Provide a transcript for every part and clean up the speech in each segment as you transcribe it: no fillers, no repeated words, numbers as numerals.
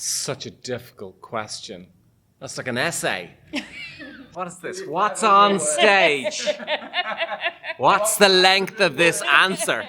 Such a difficult question. That's like an essay. What is this? What's on stage? What's the length of this answer?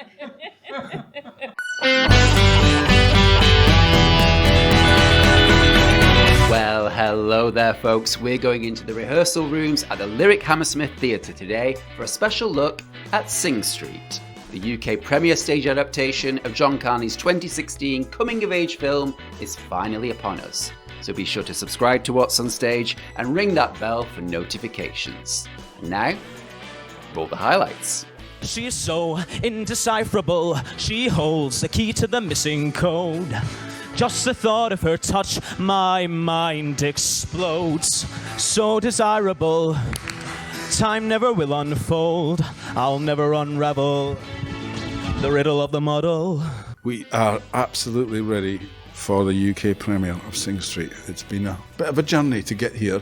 Well, hello there, folks. We're going into the rehearsal rooms at the Lyric Hammersmith Theatre today for a special look at Sing Street, the UK premiere stage adaptation of John Carney's 2016 coming-of-age film is finally upon us. So be sure to subscribe to What's on Stage and ring that bell for notifications. And now, roll the highlights. She is so indecipherable, she holds the key to the missing code. Just the thought of her touch, my mind explodes. So desirable, time never will unfold. I'll never unravel the riddle of the muddle. We are absolutely ready for the UK premiere of Sing Street. It's been a bit of a journey to get here,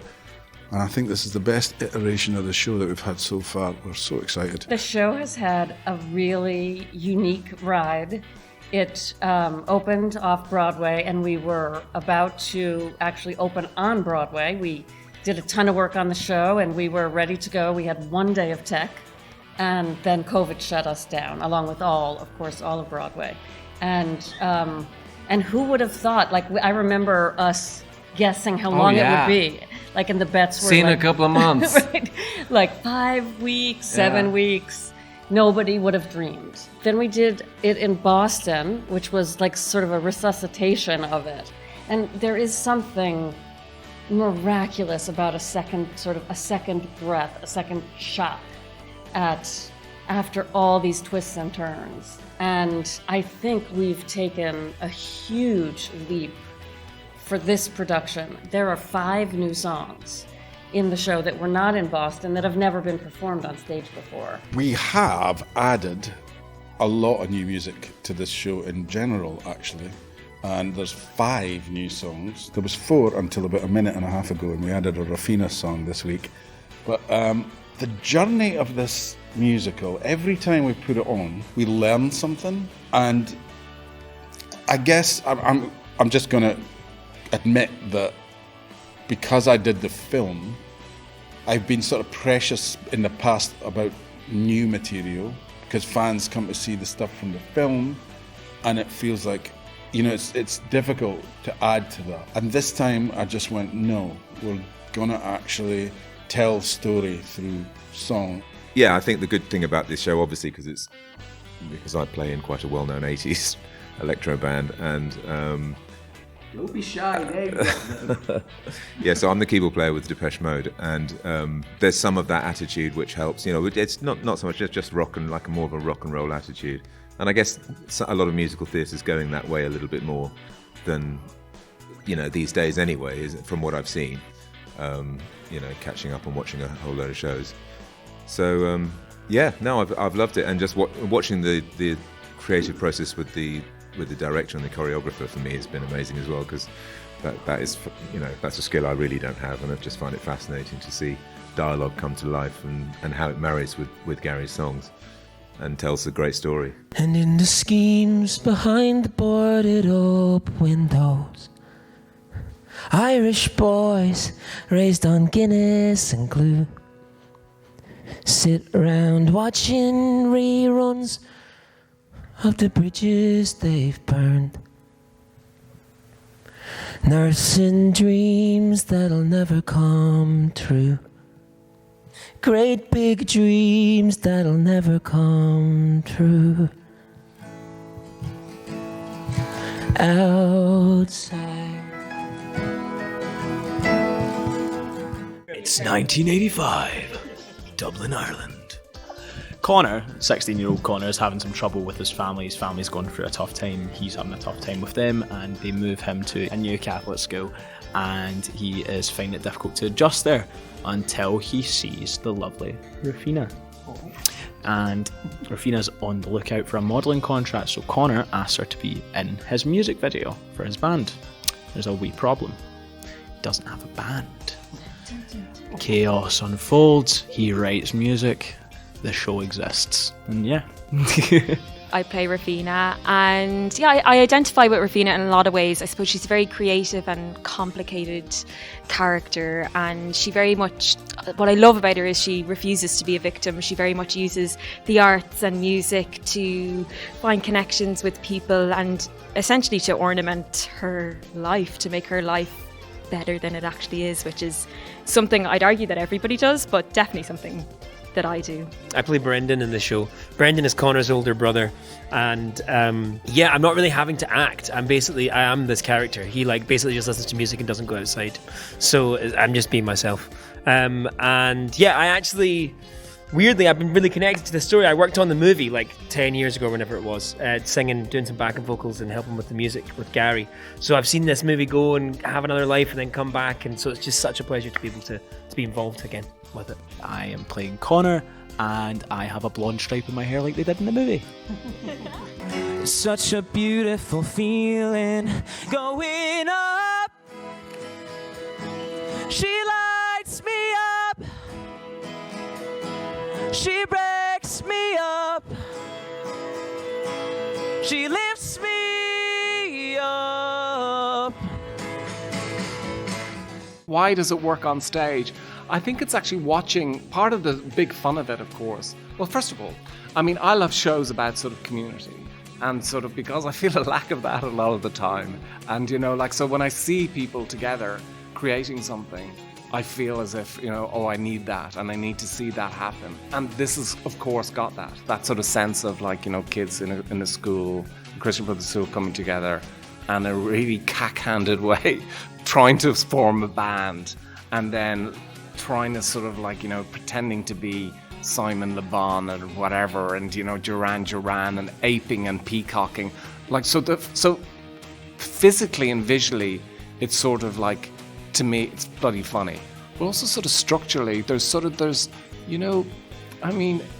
and I think this is the best iteration of the show that we've had so far. We're so excited. The show has had a really unique ride. It opened off Broadway, and we were about to actually open on Broadway. We did a ton of work on the show, and we were ready to go. We had one day of tech, and then COVID shut us down, along with all of Broadway. And who would have thought? Like, I remember us guessing how long it would be. Like, and the bets were Seen a couple of months. Right? Like 5 weeks, 7 weeks. Nobody would have dreamed. Then we did it in Boston, which was like sort of a resuscitation of it. And there is something miraculous about a second breath, a second shot after all these twists and turns. And I think we've taken a huge leap for this production. There are 5 new songs in the show that were not in Boston that have never been performed on stage before. We have added a lot of new music to this show in general, actually. And there's 5 new songs. There was 4 until about a minute and a half ago, and we added a Raphina song this week. But the journey of this musical, every time we put it on, we learn something. And I guess I'm just going to admit that because I did the film, I've been sort of precious in the past about new material, because fans come to see the stuff from the film, and it feels like, it's difficult to add to that. And this time I just went, no, we're gonna actually tell story through song. Yeah, I think the good thing about this show, obviously, because I play in quite a well-known 80s electro band, and Don't be shy, Dave. yeah, so I'm the keyboard player with Depeche Mode, and there's some of that attitude which helps. It's not so much just rock and like more of a rock and roll attitude. And I guess a lot of musical theatre is going that way a little bit more than these days anyway, from what I've seen. Catching up and watching a whole load of shows. So I've loved it, and just watching the creative process with the director and the choreographer for me has been amazing as well, because that is that's a skill I really don't have, and I just find it fascinating to see dialogue come to life and how it marries with Gary's songs and tells a great story. And in the schemes behind the boarded up windows, Irish boys raised on Guinness and glue sit around watching reruns of the bridges they've burned, nursing dreams that'll never come true, great big dreams that'll never come true. Outside, it's 1985, Dublin, Ireland. Conor, 16-year-old Conor, is having some trouble with his family. His family's going through a tough time. He's having a tough time with them, and they move him to a new Catholic school, and he is finding it difficult to adjust there until he sees the lovely Raphina. And Raphina's on the lookout for a modelling contract, so Conor asks her to be in his music video for his band. There's a wee problem. He doesn't have a band. Chaos unfolds. He writes music. The show exists. And yeah. I play Raphina, and yeah, I identify with Raphina in a lot of ways. I suppose she's a very creative and complicated character, and she very much, what I love about her is she refuses to be a victim. She very much uses the arts and music to find connections with people and essentially to ornament her life, to make her life better than it actually is, which is something I'd argue that everybody does, but definitely something that I do. I play Brendan in the show. Brendan is Conor's older brother, and I'm not really having to act. I am this character. He basically just listens to music and doesn't go outside, so I'm just being myself. I actually, weirdly, I've been really connected to the story. I worked on the movie 10 years ago, whenever it was, singing, doing some backing vocals and helping with the music with Gary. So I've seen this movie go and have another life and then come back, and so it's just such a pleasure to be able to be involved again with it. I am playing Conor, and I have a blonde stripe in my hair like they did in the movie. Such a beautiful feeling going up. She lights me up. She breaks me up. She lifts me up. Why does it work on stage? I think it's actually watching, part of the big fun of it, of course. Well, first of all, I love shows about sort of community, and sort of because I feel a lack of that a lot of the time. And, so when I see people together creating something, I feel as if, I need that, and I need to see that happen. And this has, of course, got that sort of sense of kids in a school, Christian Brothers School coming together, and a really cack-handed way, trying to form a band, and then trying to sort of pretending to be Simon Le Bon or whatever, and Duran and aping and peacocking, so physically and visually, it's sort of to me it's bloody funny, but also sort of structurally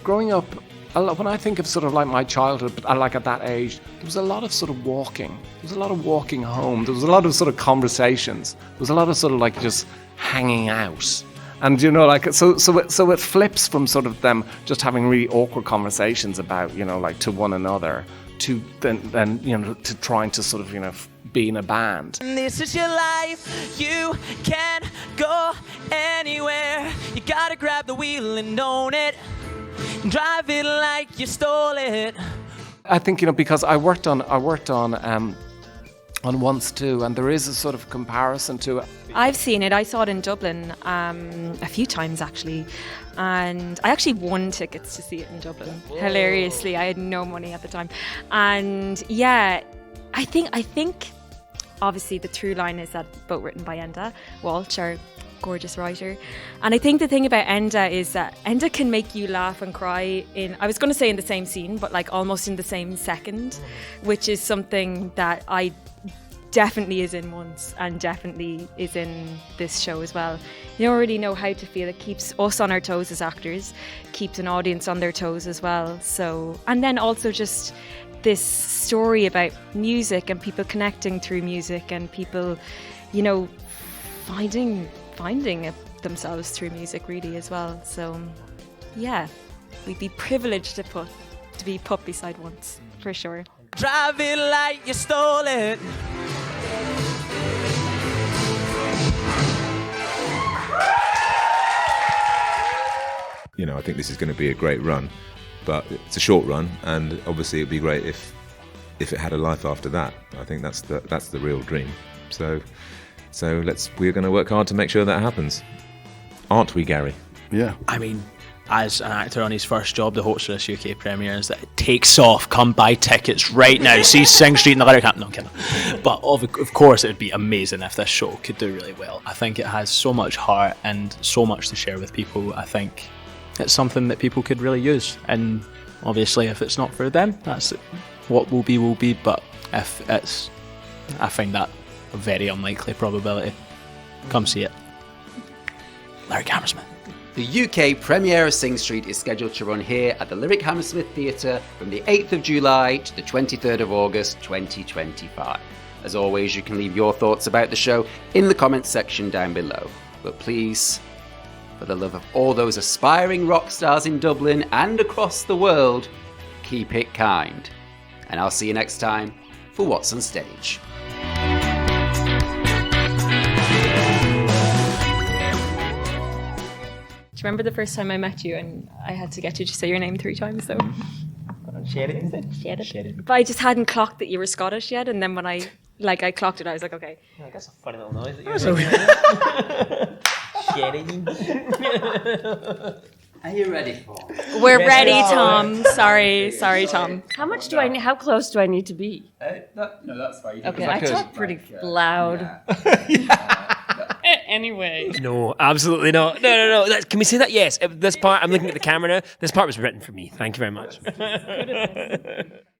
growing up, when I think of sort of my childhood, but at that age, there was a lot of sort of walking. There was a lot of walking home. There was a lot of sort of conversations. There was a lot of sort of just hanging out. And so it flips from sort of them just having really awkward conversations about to one another, to then to trying to sort of be in a band. This is your life, you can go anywhere. You gotta grab the wheel and own it, and drive it like you stole it. I think because I worked on Once Too, and there is a sort of comparison to it. I've seen it. I saw it in Dublin a few times actually, and I actually won tickets to see it in Dublin. Whoa. Hilariously, I had no money at the time, and yeah, I think obviously the through line is that book written by Enda Walsh, our gorgeous writer, and I think the thing about Enda is that Enda can make you laugh and cry I was going to say in the same scene, but almost in the same second, which is something that I definitely is in Once and definitely is in this show as well. You don't really know how to feel. It keeps us on our toes as actors, keeps an audience on their toes as well. So, and then also just this story about music and people connecting through music and people, finding themselves through music really as well. So yeah, we'd be privileged to be put beside Once, for sure. Drive it like you stole it. I think this is going to be a great run, but it's a short run, and obviously it'd be great if it had a life after that. I think that's the real dream. So we're going to work hard to make sure that happens, aren't we, Gary? Yeah. As an actor on his first job, the host of this UK premiere is that it takes off. Come buy tickets right now. See Sing Street in the Lyric Camp. No, I'm kidding. But of course, it would be amazing if this show could do really well. I think it has so much heart and so much to share with people. I think it's something that people could really use. And obviously, if it's not for them, that's it. What will be. But if it's, I find that a very unlikely probability. Come see it. Lyric Hammersmith. The UK premiere of Sing Street is scheduled to run here at the Lyric Hammersmith Theatre from the 8th of July to the 23rd of August 2025. As always, you can leave your thoughts about the show in the comments section down below. But please, for the love of all those aspiring rock stars in Dublin and across the world, keep it kind. And I'll see you next time for What's on Stage. Do you remember the first time I met you and I had to get you to say your name 3 times though? Sheridan. But I just hadn't clocked that you were Scottish yet, and then when I clocked it, I was like, okay. Yeah, that's a funny little noise that you're making. Are you ready for it? We're ready, Tom. Sorry, Tom. How close do I need to be? No, that's fine. Okay, I talk pretty loud. Anyway. No, absolutely not. No. Can we say that? Yes. This part, I'm looking at the camera now. This part was written for me. Thank you very much.